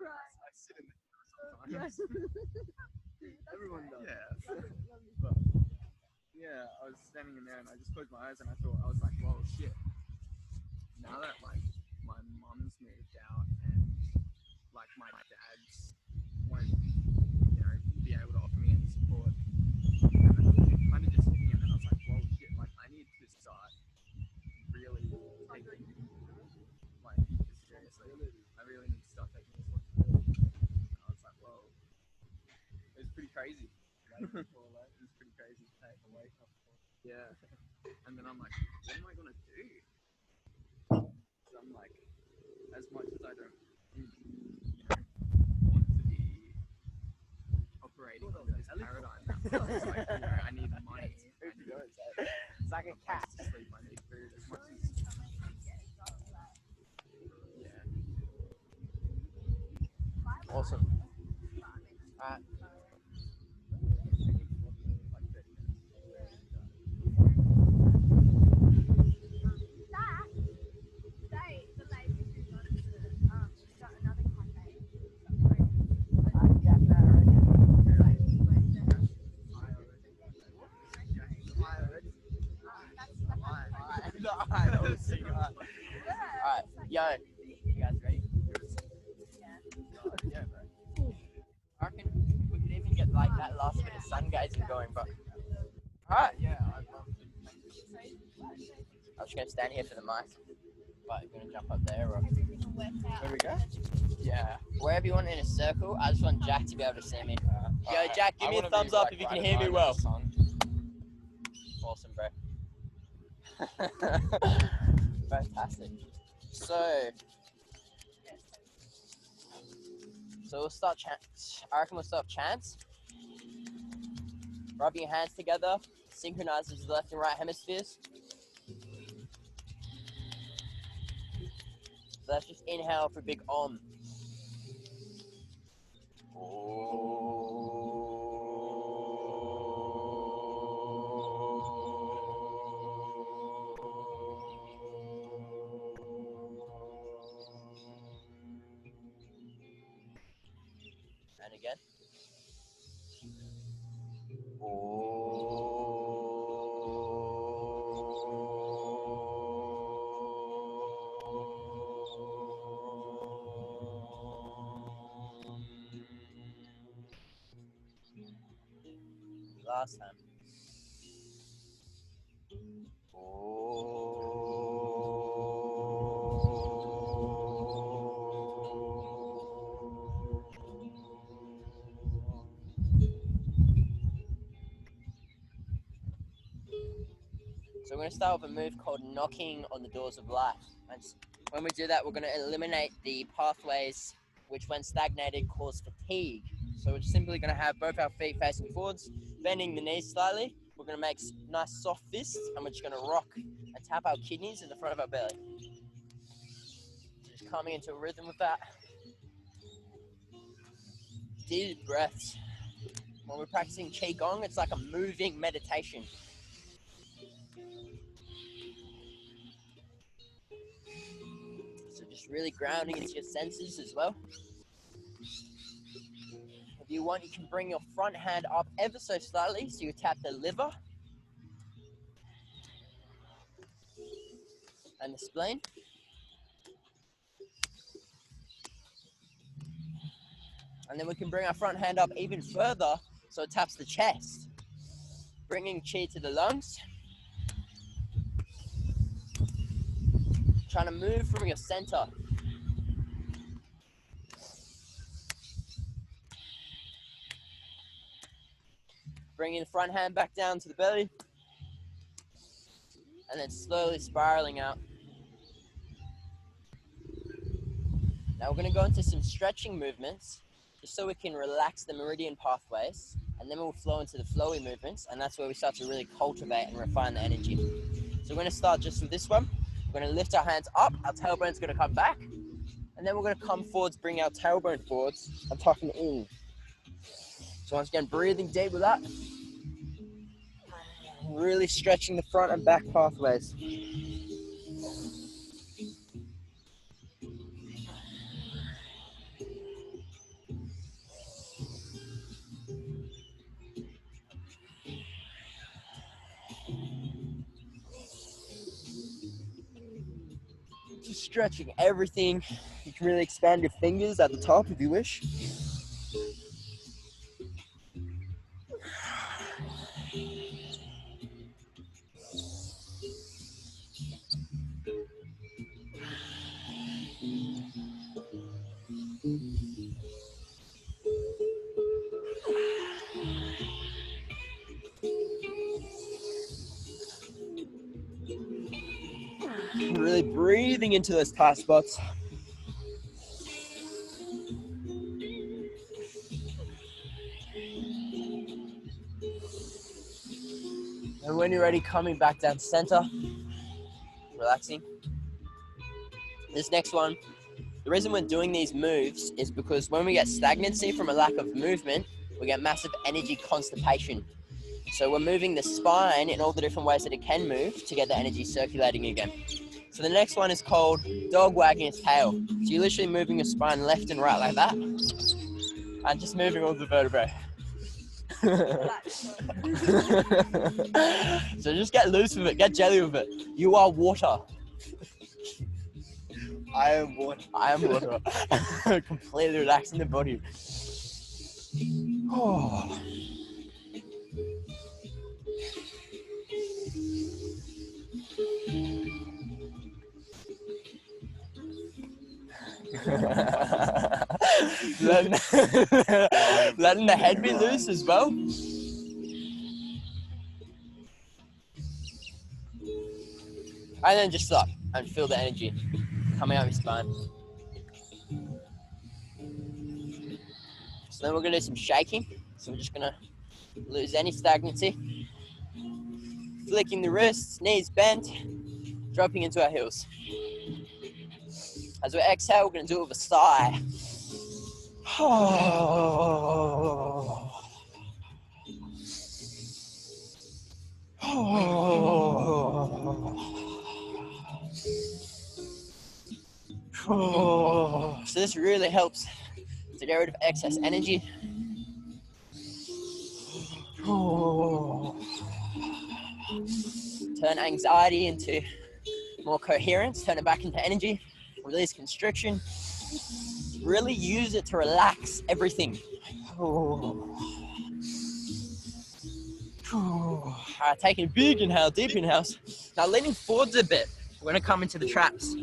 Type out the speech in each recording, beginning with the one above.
I sit in the sometimes. Everyone does. Yeah. But, yeah, I was standing in there and I just closed my eyes and I was like, whoa, shit. Now that like my mum's moved out and like my dad's won't, be able to offer me any support, and then it kind of just hit me and then I was like, whoa, shit, like I need to start really taking my future seriously. I really need to start taking responsibility. And I was like, whoa, it was pretty crazy. It was pretty crazy. Hey, yeah. And then I'm like, what am I gonna do? So I'm like, as much as I don't, want to be operating under this paradigm now, it's like, I need money. It's like a cat. To sleep. I need food as much as yeah. Awesome. Alright. Like 30 minutes. Alright, yo, you guys ready? Yeah, bro. I reckon we could even get like that last bit of sun gazing going, but alright. Yeah, I'd love to. I'm just gonna stand here for the mic. But you're gonna jump up there or where we go? Yeah. Wherever you want in a circle, I just want Jack to be able to see me. Yo, Jack, give me a thumbs up if you can hear me well. Awesome, bro. Fantastic. So we'll start chants. I reckon we'll start chants. Rubbing your hands together, synchronizes the left and right hemispheres. So let's just inhale for a big Om. And again. Last time. So we're going to start with a move called knocking on the doors of life. And when we do that, we're going to eliminate the pathways which, when stagnated, cause fatigue. So we're simply going to have both our feet facing forwards, bending the knees slightly. We're going to make nice soft fists, and we're just going to rock and tap our kidneys in the front of our belly. Just coming into a rhythm with that. Deep breaths. When we're practicing Qigong, it's like a moving meditation. So just really grounding into your senses as well. If you want, you can bring your front hand up ever so slightly so you tap the liver and the spleen. And then we can bring our front hand up even further so it taps the chest, bringing chi to the lungs. Trying to move from your center. Bringing the front hand back down to the belly. And then slowly spiraling out. Now we're going to go into some stretching movements just so we can relax the meridian pathways, and then we'll flow into the flowy movements, and that's where we start to really cultivate and refine the energy. So we're going to start just with this one. We're going to lift our hands up, our tailbone's going to come back, and then we're going to come forwards, bring our tailbone forwards and tucking in. So once again, breathing deep with that. Really stretching the front and back pathways. stretching everything. You can really expand your fingers at the top if you wish. Really breathing into those tight spots. And when you're ready, coming back down to center, relaxing. This next one, the reason we're doing these moves is because when we get stagnancy from a lack of movement, we get massive energy constipation. So we're moving the spine in all the different ways that it can move to get the energy circulating again. So the next one is called dog wagging its tail. So you're literally moving your spine left and right like that, and just moving all the vertebrae. So just get loose with it, get jelly with it. You are water. I am water. I am water. Completely relaxing the body. Oh. letting the head be loose as well. And then just stop and feel the energy coming out of your spine. So then we're going to do some shaking. So we're just going to lose any stagnancy. Flicking the wrists, knees bent, dropping into our heels. As we exhale, we're going to do it with a sigh. So this really helps to get rid of excess energy. Turn anxiety into more coherence, turn it back into energy, release constriction. Really use it to relax everything. Alright, taking a big inhale, deep inhales. Now leaning forwards a bit. We're going to come into the traps.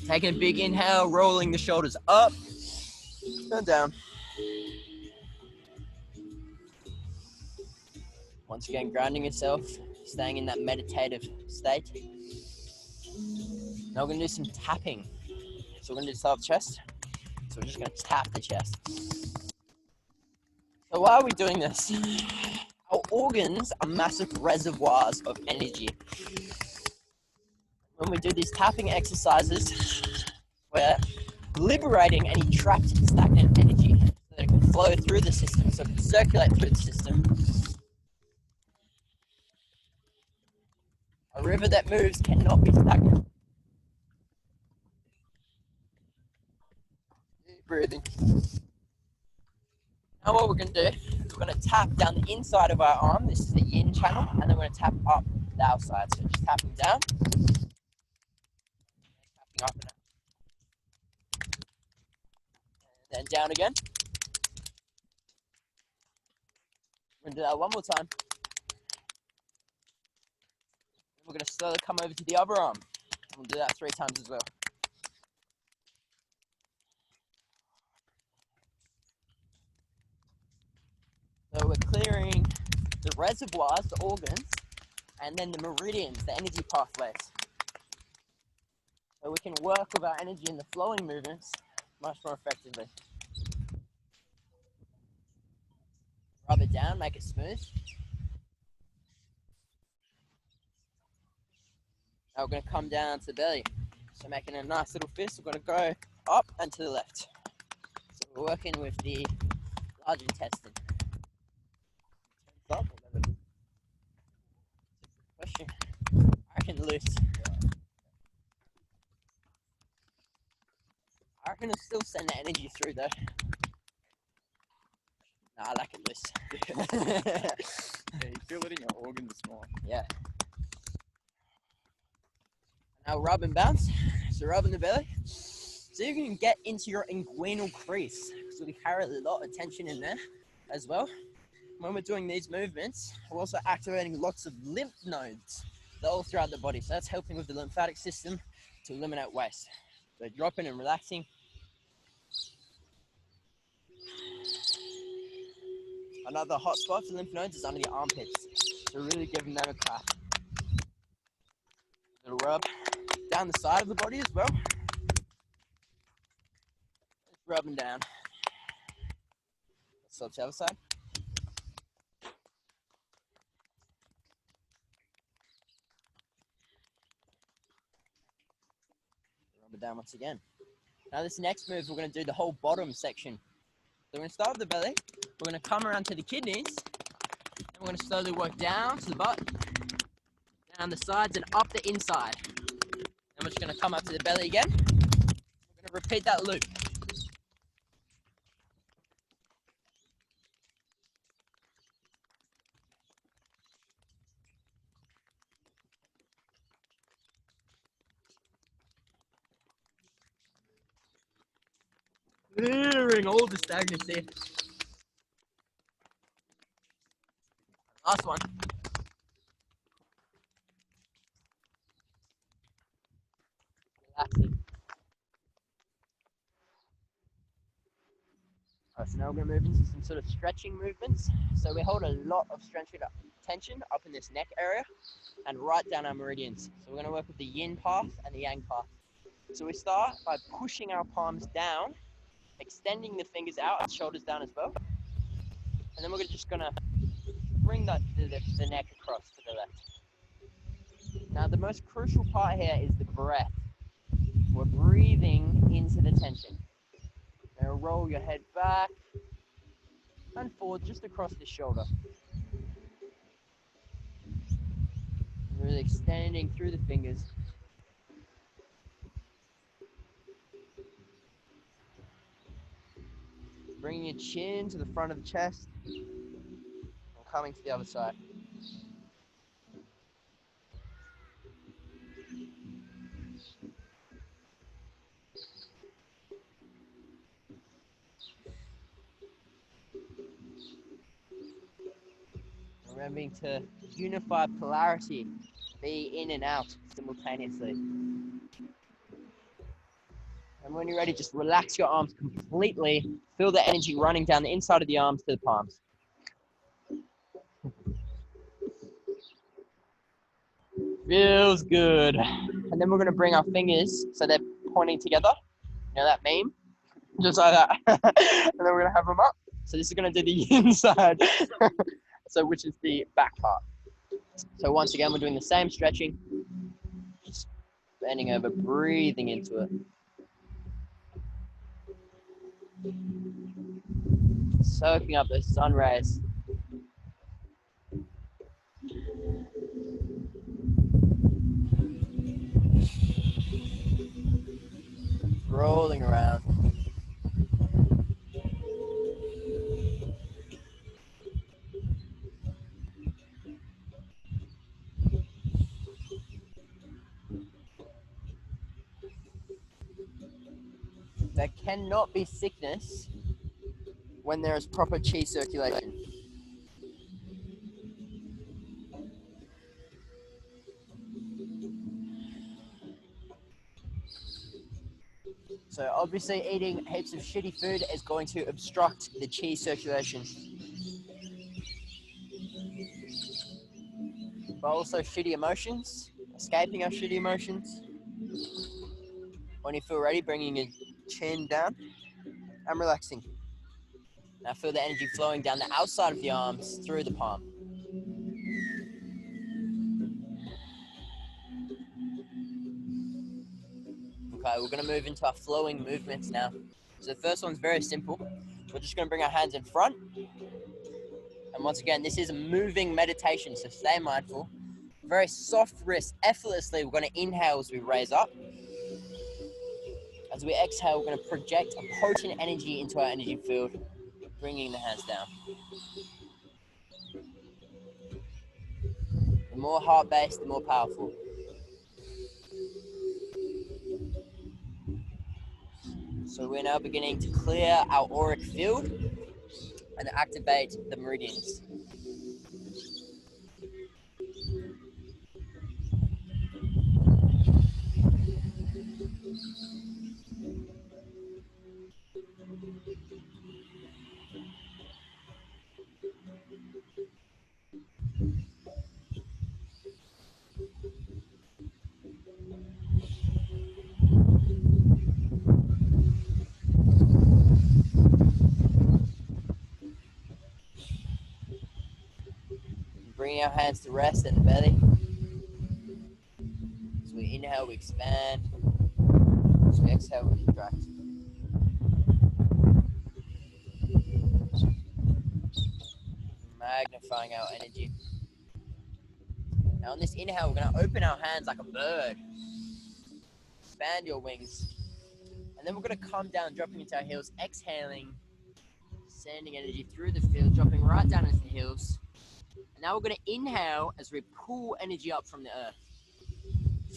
Taking a big inhale, rolling the shoulders up and down. Once again, grounding yourself, staying in that meditative state. Now we're going to do some tapping. So we're going to start with the chest. So we're just going to tap the chest. So why are we doing this? Our organs are massive reservoirs of energy. When we do these tapping exercises, we're liberating any trapped stagnant energy so that it can flow through the system, so it can circulate through the system. A river that moves cannot be stagnant. Deep breathing. Now what we're going to do, we're going to tap down the inside of our arm. This is the yin channel, and then we're going to tap up the outside. So just tapping down, tapping up and up. And then down again. We're going to do that one more time. We're going to slowly come over to the other arm. We'll do that 3 times as well. So we're clearing the reservoirs, the organs, and then the meridians, the energy pathways. So we can work with our energy in the flowing movements much more effectively. Rub it down, make it smooth. Now we're going to come down to the belly. So making a nice little fist, we're going to go up and to the left. So we're working with the large intestine. Up. Question. I reckon loose. I reckon it'll still send the energy through though. Nah, I like it loose. Yeah, you feel it in your organs more. Yeah. Now rub and bounce. So rub in the belly. So you can get into your inguinal crease. So we carry a lot of tension in there as well. When we're doing these movements, we're also activating lots of lymph nodes all throughout the body. So that's helping with the lymphatic system to eliminate waste. So dropping and relaxing. Another hot spot for lymph nodes is under the armpits. So really giving them a crack. Little rub down the side of the body as well. Just rubbing down. Let's swap to the other side. Rub it down once again. Now this next move, we're going to do the whole bottom section. So we're going to start with the belly. We're going to come around to the kidneys. And we're going to slowly work down to the butt, down the sides and up the inside. And we're just going to come up to the belly again. We're going to repeat that loop. Clearing all the stagnancy. Last one. Relaxing. Alright, so now we're going to move into some sort of stretching movements. So we hold a lot of tension up in this neck area and right down our meridians. So we're going to work with the yin path and the yang path. So we start by pushing our palms down, extending the fingers out and shoulders down as well. And then we're just going to bring the neck across to the left. Now the most crucial part here is the breath. We're breathing into the tension. Now roll your head back and forward just across the shoulder. Really extending through the fingers. Bringing your chin to the front of the chest and coming to the other side. Remembering to unify polarity, be in and out simultaneously. And when you're ready, just relax your arms completely. Feel the energy running down the inside of the arms to the palms. Feels good. And then we're going to bring our fingers so they're pointing together. You know that meme? Just like that. And then we're going to have them up. So this is going to do the inside. So which is the back part. So once again, we're doing the same stretching. Just bending over, breathing into it. Soaking up those sun rays. Rolling around. There cannot be sickness when there is proper chi circulation. So obviously eating heaps of shitty food is going to obstruct the chi circulation. But also shitty emotions, escaping our shitty emotions. When you feel ready, bringing your chin down and relaxing. Now feel the energy flowing down the outside of the arms through the palm. Okay, we're going to move into our flowing movements now. So the first one's very simple. We're just going to bring our hands in front. And once again, this is a moving meditation, so stay mindful. Very soft wrist, effortlessly, we're going to inhale as we raise up. As we exhale, we're going to project a potent energy into our energy field, bringing the hands down. The more heart-based, the more powerful. So we're now beginning to clear our auric field and activate the meridians. Bringing our hands to rest at the belly. As we inhale, we expand. As we exhale, we contract. Magnifying our energy. Now on this inhale, we're going to open our hands like a bird. Expand your wings. And then we're going to come down, dropping into our heels, exhaling, sending energy through the field, dropping right down into the heels. And now we're going to inhale as we pull energy up from the earth.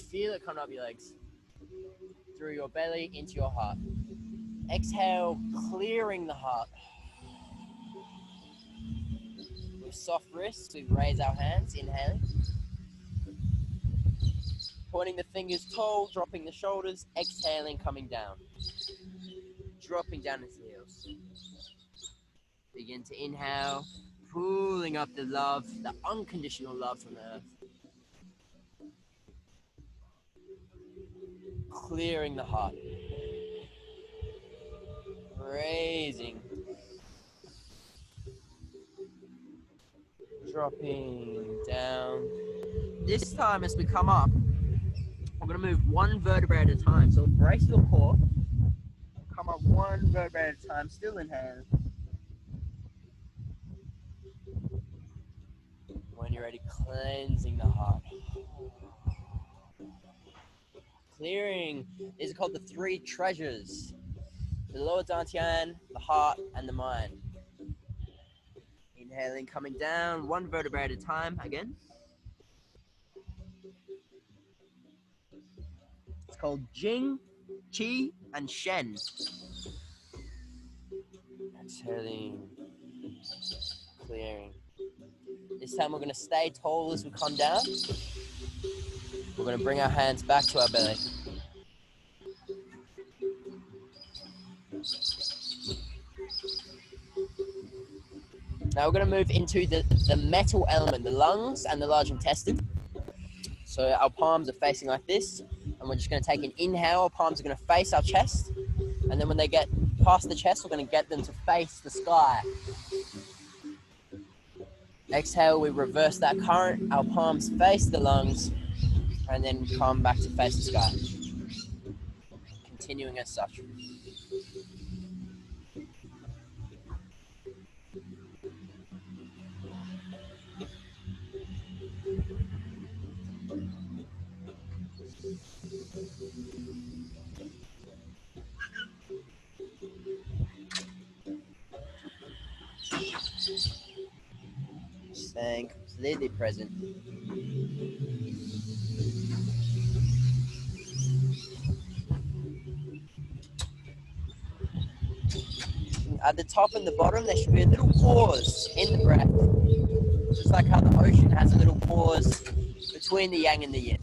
Feel it coming up your legs, through your belly, into your heart. Exhale, clearing the heart. With soft wrists, we raise our hands, inhaling. Pointing the fingers tall, dropping the shoulders, exhaling, coming down. Dropping down into the heels. Begin to inhale, pulling up the love, the unconditional love from the earth. Clearing the heart. Raising. Dropping down. This time as we come up, we're going to move one vertebrae at a time. So brace your core. Come up one vertebrae at a time, still inhale. When you're ready, cleansing the heart. Clearing. These are called the three treasures. The lower dantian, the heart, and the mind. Inhaling, coming down, one vertebrae at a time again. It's called Jing, Qi, and Shen. Exhaling, clearing. This time we're going to stay tall as we come down. We're going to bring our hands back to our belly. Now we're going to move into the metal element, the lungs and the large intestine. So our palms are facing like this, and we're just going to take an inhale. Our palms are going to face our chest, and then when they get past the chest, we're going to get them to face the sky. Exhale, we reverse that current. Our palms face the lungs, and then come back to face the sky. Continuing as such. Staying completely present. At the top and the bottom, there should be a little pause in the breath. Just like how the ocean has a little pause between the yang and the yin.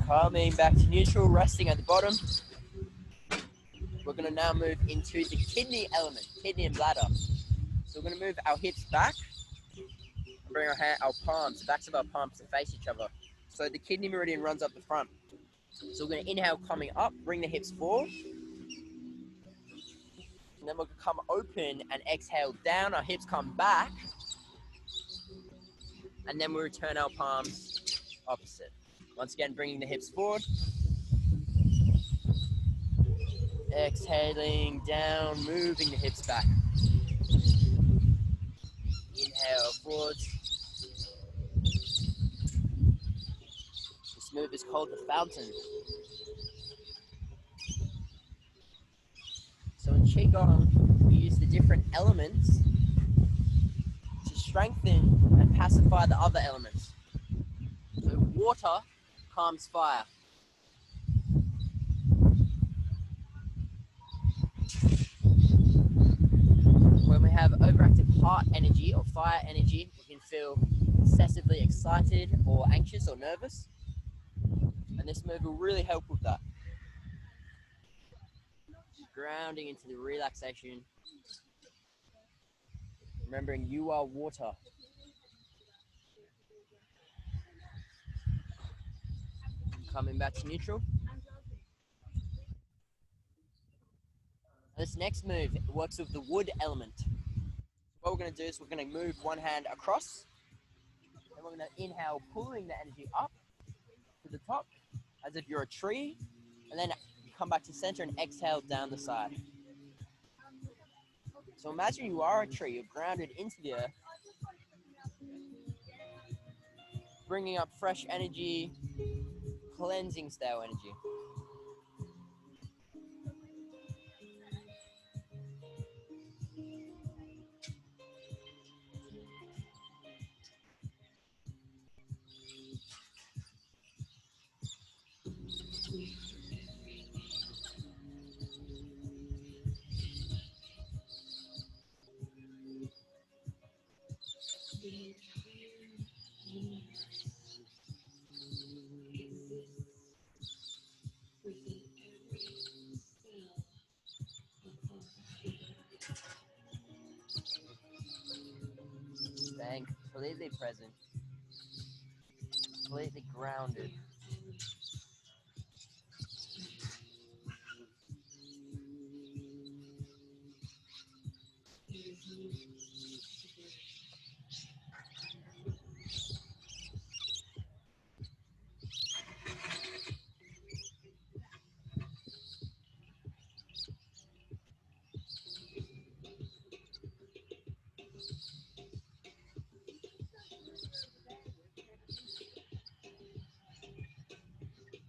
Coming back to neutral, resting at the bottom. We're going to now move into the kidney element, kidney and bladder. So we're going to move our hips back and bring our palms, the backs of our palms to face each other. So the kidney meridian runs up the front. So we're going to inhale coming up, bring the hips forward. And then we're going to come open and exhale down, our hips come back. And then we return our palms opposite. Once again, bringing the hips forward. Exhaling down, moving the hips back. Inhale forwards. This move is called the fountain. So in Qigong, we use the different elements to strengthen and pacify the other elements. So water calms fire. When we have overactive heart energy or fire energy, we can feel excessively excited or anxious or nervous. And this move will really help with that. Grounding into the relaxation. Remembering you are water. Coming back to neutral. This next move works with the wood element. What we're going to do is we're going to move one hand across, and we're going to inhale, pulling the energy up to the top as if you're a tree, and then come back to center and exhale down the side. So imagine you are a tree, you're grounded into the earth, bringing up fresh energy, cleansing stale energy. Staying completely present, completely grounded.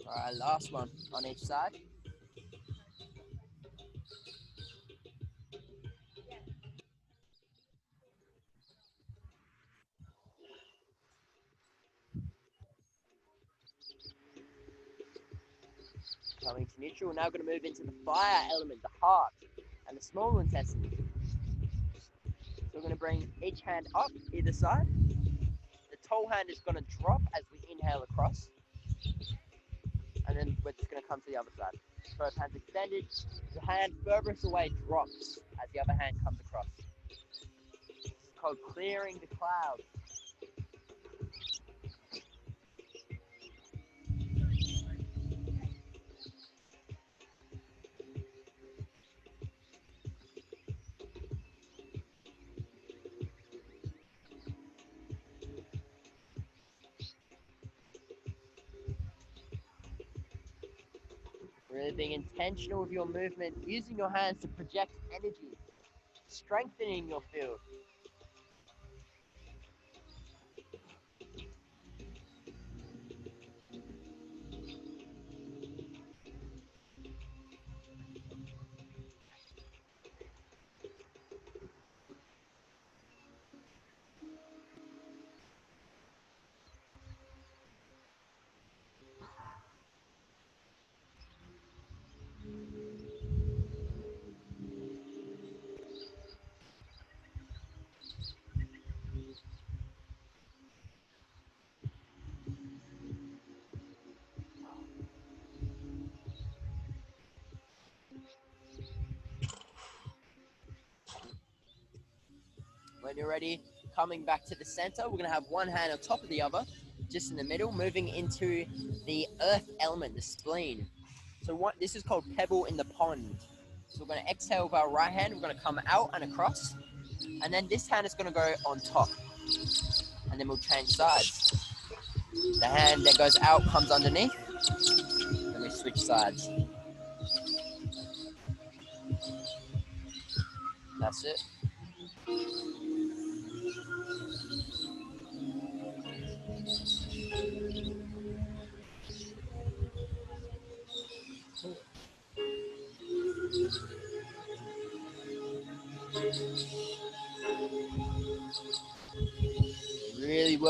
All right, last one on each side. Coming to neutral, we're now going to move into the fire element, the heart, and the small intestine. So we're going to bring each hand up either side. The tall hand is going to drop as we inhale across, and then we're just going to come to the other side. Both hands extended, the hand furthest away drops as the other hand comes across. It's called clearing the clouds. Really being intentional with your movement, using your hands to project energy, strengthening your field. When you're ready, coming back to the center, we're going to have one hand on top of the other, just in the middle, moving into the earth element, the spleen. So this is called pebble in the pond. So we're going to exhale with our right hand, we're going to come out and across, and then this hand is going to go on top, and then we'll change sides. The hand that goes out comes underneath, then we switch sides. That's it.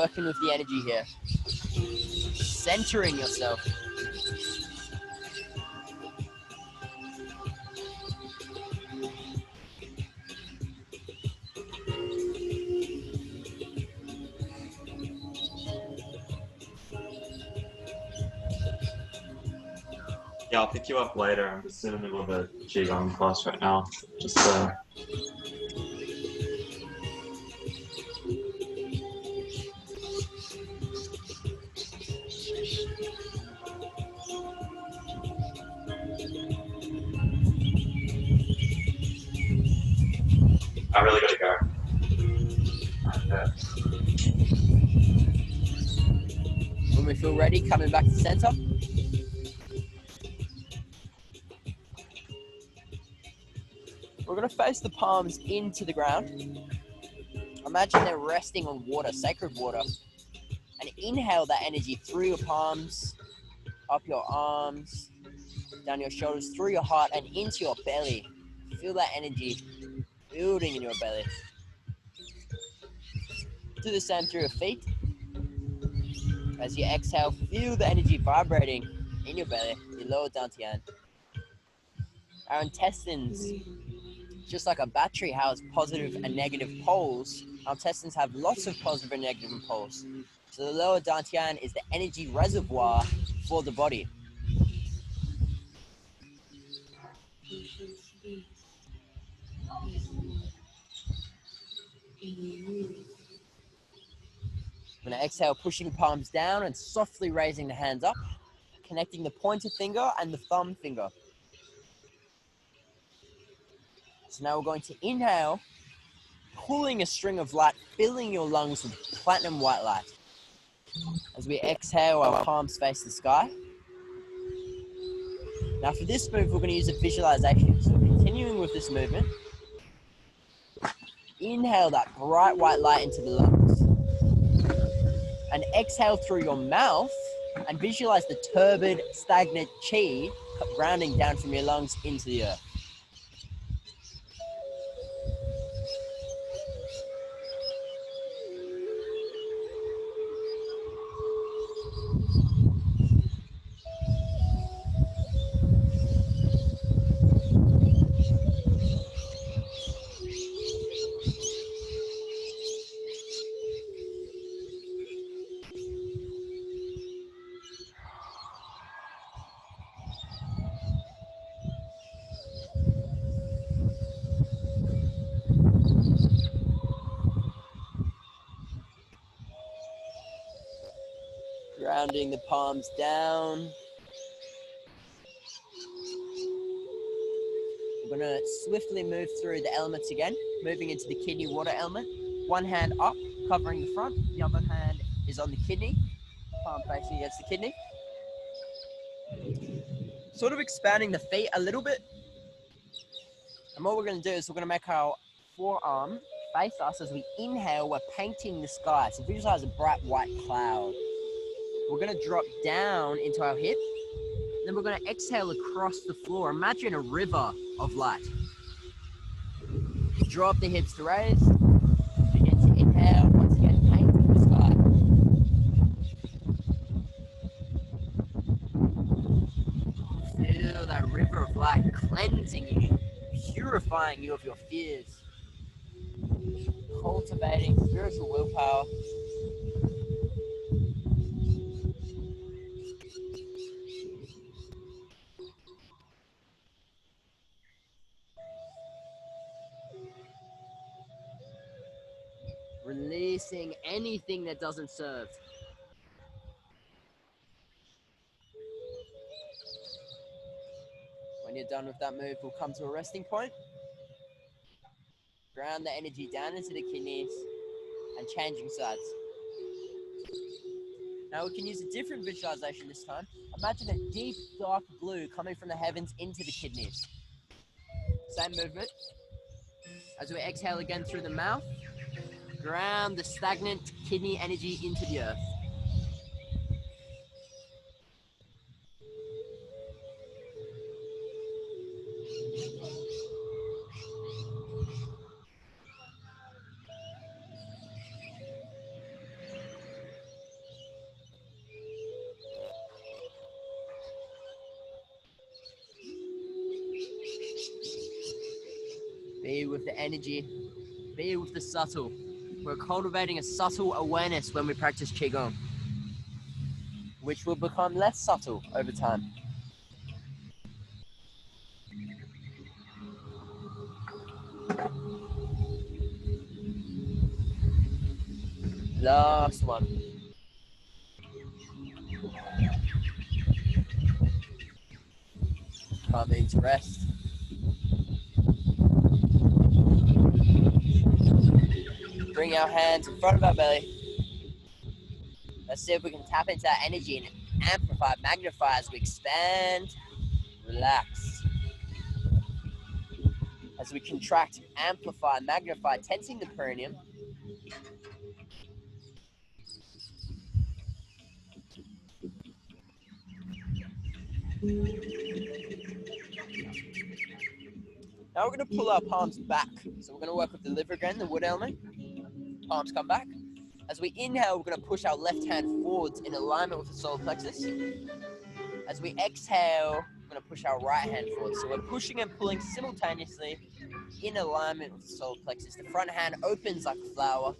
working with the energy here. Centering yourself. Yeah, I'll pick you up later. I'm just in the middle of a Qigong class right now. Just I really gotta go. Okay. When we feel ready, coming back to center. We're going to face the palms into the ground. Imagine they're resting on water, sacred water. And inhale that energy through your palms, up your arms, down your shoulders, through your heart, and into your belly. Feel that energy building in your belly. Do the same through your feet. As you exhale, feel the energy vibrating in your belly, your lower dantian. Our intestines, just like a battery has positive and negative poles, our intestines have lots of positive and negative poles. So the lower dantian is the energy reservoir for the body. I'm going to exhale, pushing the palms down and softly raising the hands up, connecting the pointer finger and the thumb finger. So now we're going to inhale, pulling a string of light, filling your lungs with platinum white light. As we exhale, our palms face the sky. Now for this move, we're going to use a visualization. So continuing with this movement, inhale that bright white light into the lungs. And exhale through your mouth and visualize the turbid, stagnant chi grounding down from your lungs into the earth. Grounding the palms down. We're going to swiftly move through the elements again, moving into the kidney water element. One hand up, covering the front. The other hand is on the kidney, palm facing against the kidney. Sort of expanding the feet a little bit. And what we're going to do is we're going to make our forearm face us. As we inhale, we're painting the sky. So visualize a bright white cloud. We're going to drop down into our hip. Then we're going to exhale across the floor. Imagine a river of light. Draw up the hips to raise. Begin to inhale. Once again, painting the sky. Feel that river of light cleansing you, purifying you of your fears. Cultivating spiritual willpower. Releasing anything that doesn't serve. When you're done with that move, we'll come to a resting point. Ground the energy down into the kidneys and changing sides. Now we can use a different visualization this time. Imagine a deep, dark blue coming from the heavens into the kidneys. Same movement. As we exhale again through the mouth, ground the stagnant kidney energy into the earth. Be with the energy. Be with the subtle. We're cultivating a subtle awareness when we practice Qigong, which will become less subtle over time. Last one. Coming to rest. Bring our hands in front of our belly. Let's see if we can tap into that energy and amplify, magnify as we expand, relax. As we contract, amplify, magnify, tensing the perineum. Now we're going to pull our palms back. So we're going to work with the liver again, the wood element. Palms come back. As we inhale, we're going to push our left hand forwards in alignment with the solar plexus. As we exhale, we're going to push our right hand forward. So we're pushing and pulling simultaneously in alignment with the solar plexus. The front hand opens like a flower.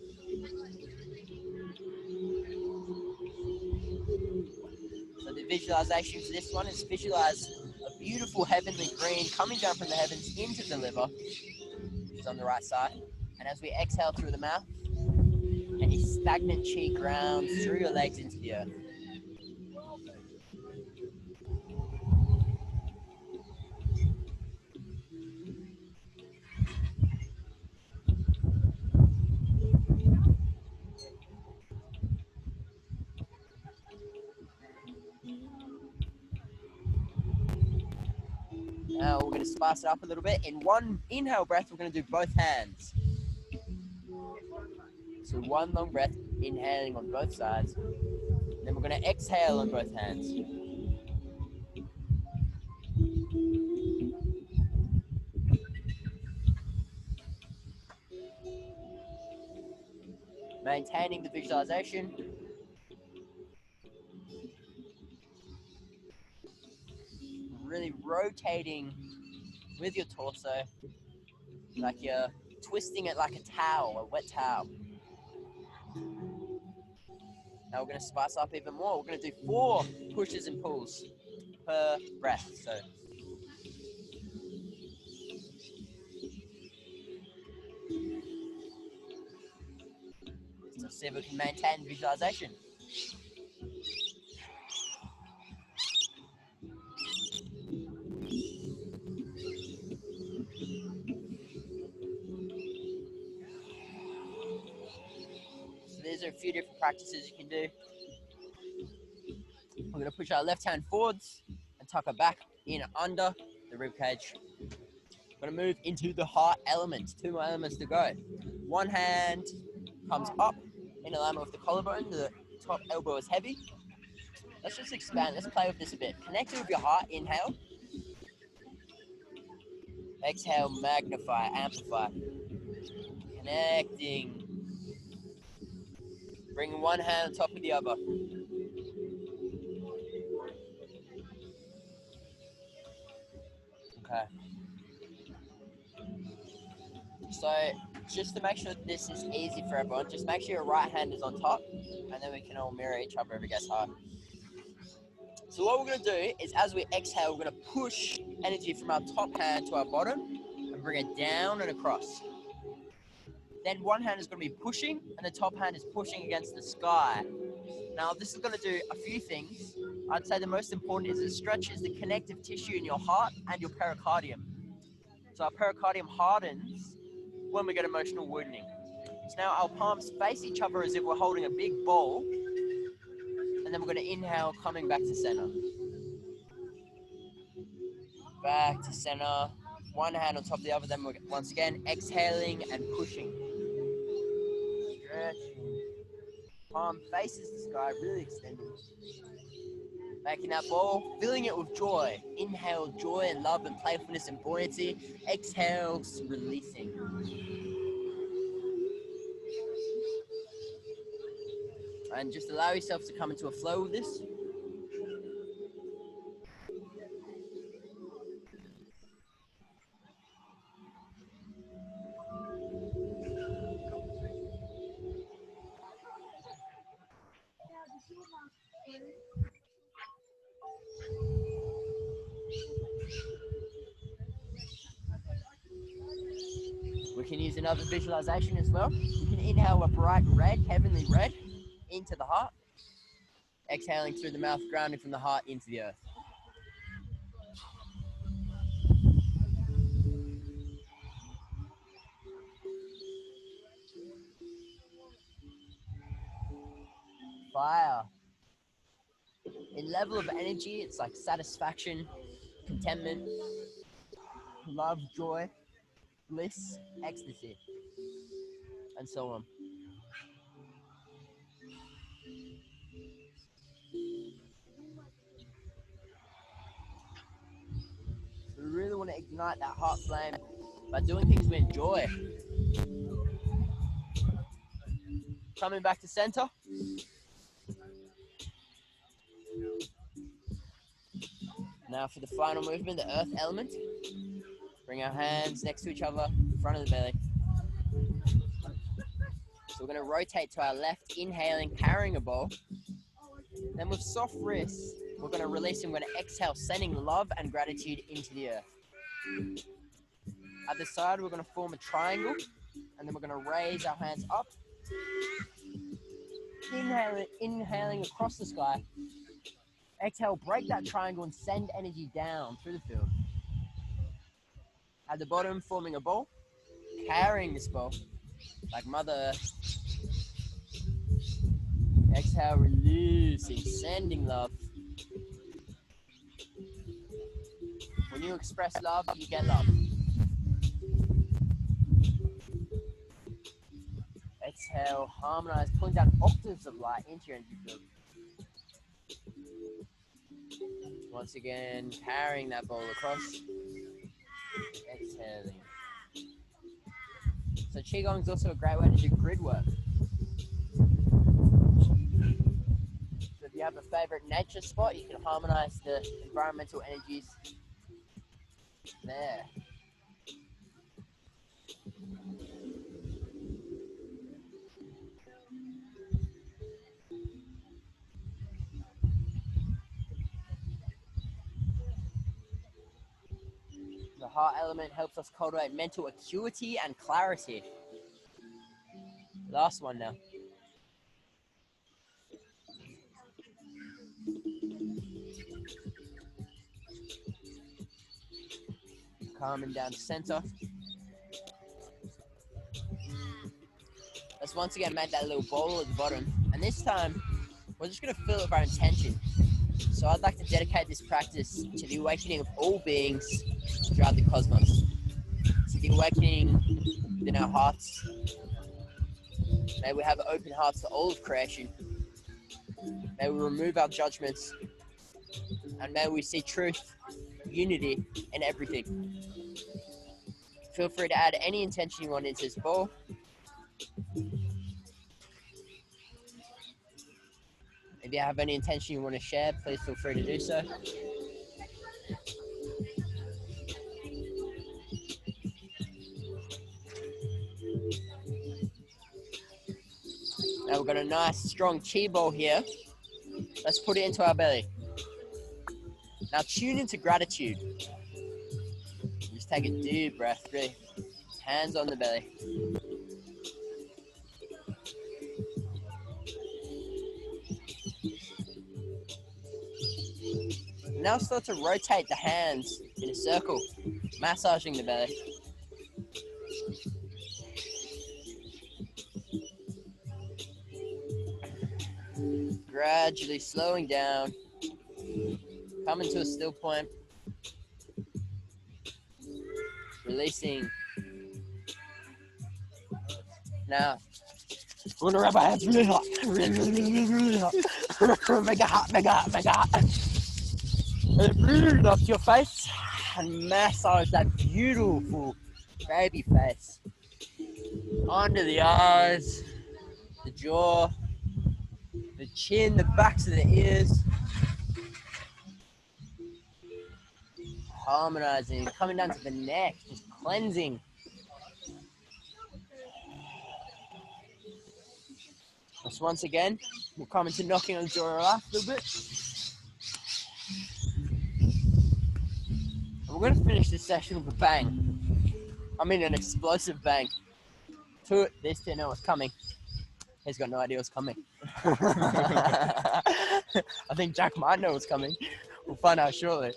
So the visualization for this one is visualize a beautiful heavenly green coming down from the heavens into the liver, which is on the right side. And as we exhale through the mouth, any stagnant chi grounds through your legs into the earth. Now we're going to spice it up a little bit. In one inhale breath, we're going to do both hands. So one long breath, inhaling on both sides. And then we're going to exhale on both hands. Maintaining the visualization. Really rotating with your torso, like you're twisting it like a towel, a wet towel. Now we're going to spice up even more. We're going to do 4 pushes and pulls per breath. So let's see if we can maintain visualization. So these are a few different practices you can do. We're going to push our left hand forwards and tuck it back in under the rib cage. We're going to move into the heart element. 2 more elements to go. One hand comes up in alignment with the collarbone. The top elbow is heavy. Let's just expand. Let's play with this a bit. Connect it with your heart. Inhale. Exhale, magnify, amplify. Connecting. Bring one hand on top of the other. Okay. So just to make sure this is easy for everyone, just make sure your right hand is on top, and then we can all mirror each other if it gets hard. So what we're going to do is as we exhale, we're going to push energy from our top hand to our bottom and bring it down and across. Then one hand is going to be pushing and the top hand is pushing against the sky. Now this is going to do a few things. I'd say the most important is it stretches the connective tissue in your heart and your pericardium. So our pericardium hardens when we get emotional wounding. So now our palms face each other as if we're holding a big ball. And then we're going to inhale, coming back to center. Back to center. One hand on top of the other. Then we're once again exhaling and pushing. Stretching. Palm faces the sky, really extending. Making that ball, filling it with joy. Inhale, joy and love and playfulness and buoyancy. Exhale, releasing. And just allow yourself to come into a flow with this. use another visualization as well. You can inhale a bright red, heavenly red, into the heart. Exhaling through the mouth, grounding from the heart into the earth. Fire. In level of energy, it's like satisfaction, contentment, love, joy, bliss, ecstasy, and so on. We really want to ignite that heart flame by doing things we enjoy. Coming back to center. Now for the final movement, the earth element. Bring our hands next to each other, front of the belly. So we're going to rotate to our left, inhaling, carrying a bowl. Then with soft wrists, we're going to release and we're going to exhale, sending love and gratitude into the earth. At the side, we're going to form a triangle, and then we're going to raise our hands up. Inhaling across the sky. Exhale, break that triangle and send energy down through the field. At the bottom, forming a ball, carrying this ball like Mother Earth. Exhale, releasing, sending love. When you express love, you get love. Exhale, harmonize, pulling down octaves of light into your energy field. Once again, carrying that ball across. Exhaling. So Qigong is also a great way to do grid work. So if you have a favorite nature spot, you can harmonize the environmental energies there. The heart element helps us cultivate mental acuity and clarity. Last one now. Calming down to center. Let's once again make that little bowl at the bottom. And this time, we're just going to fill it with our intention. So I'd like to dedicate this practice to the awakening of all beings throughout the cosmos. To the awakening within our hearts. May we have open hearts to all of creation. May we remove our judgments. And may we see truth, unity in everything. Feel free to add any intention you want into this bowl. If you have any intention you want to share, please feel free to do so. Now we've got a nice strong chi bowl here. Let's put it into our belly. Now tune into gratitude. Just take a deep breath, really. Hands on the belly. Now start to rotate the hands in a circle, massaging the belly. Gradually slowing down, coming to a still point, releasing. Now, we're gonna rub our hands really hot, really hot, mega hot, mega hot, mega hot. And breathe up to your face and massage that beautiful baby face. Under the eyes, the jaw, the chin, the backs of the ears. Harmonizing, coming down to the neck, just cleansing. Just once again, we'll come into knocking on the jaw a little bit. And we're going to finish this session with a bang. I mean an explosive bang. This didn't know what's coming. He's got no idea what's coming. I think Jack might know what's coming. We'll find out shortly.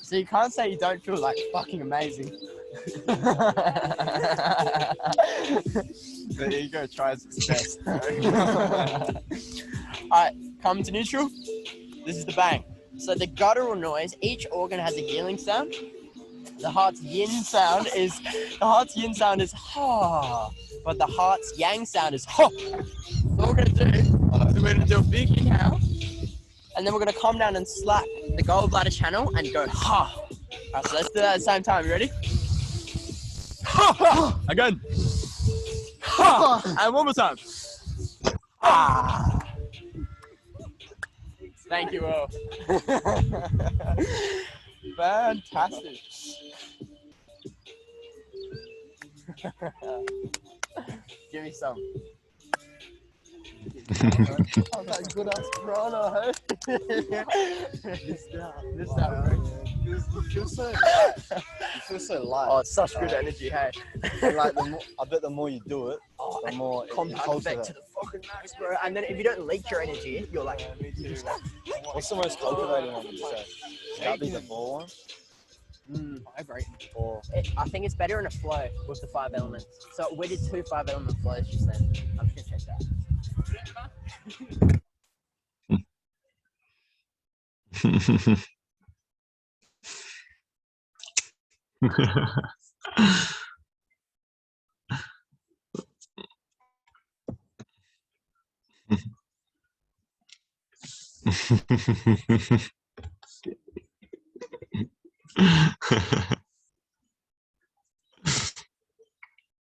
So you can't say you don't feel like fucking amazing. The ego tries its best. Alright, come to neutral. This is the bang. So the guttural noise, each organ has a healing sound. The heart's yin sound is ha, but the heart's yang sound is ha. So what we're gonna do is we're gonna do a big inhale, and then we're gonna calm down and slap the gallbladder channel and go ha. Alright, so let's do that at the same time. You ready? Ha, ha. Again. Ha. And one more time. Ah. Thank you all. Fantastic. Give me some. Oh, that good ass piranha, hey? This that works. You feel so light. You feel so light. Oh, it's such good energy, hey? And like the more, I bet the more you do it, Oh, the more it compound holds effect to the fucking max, bro. And then if you don't leak your energy, you're like, What's the most cultivating one, would you say? Would that be the ball one? vibrating. Or I think it's better in a flow with the 5 elements. So we did 2 5-element flows just then. I'm just gonna check that.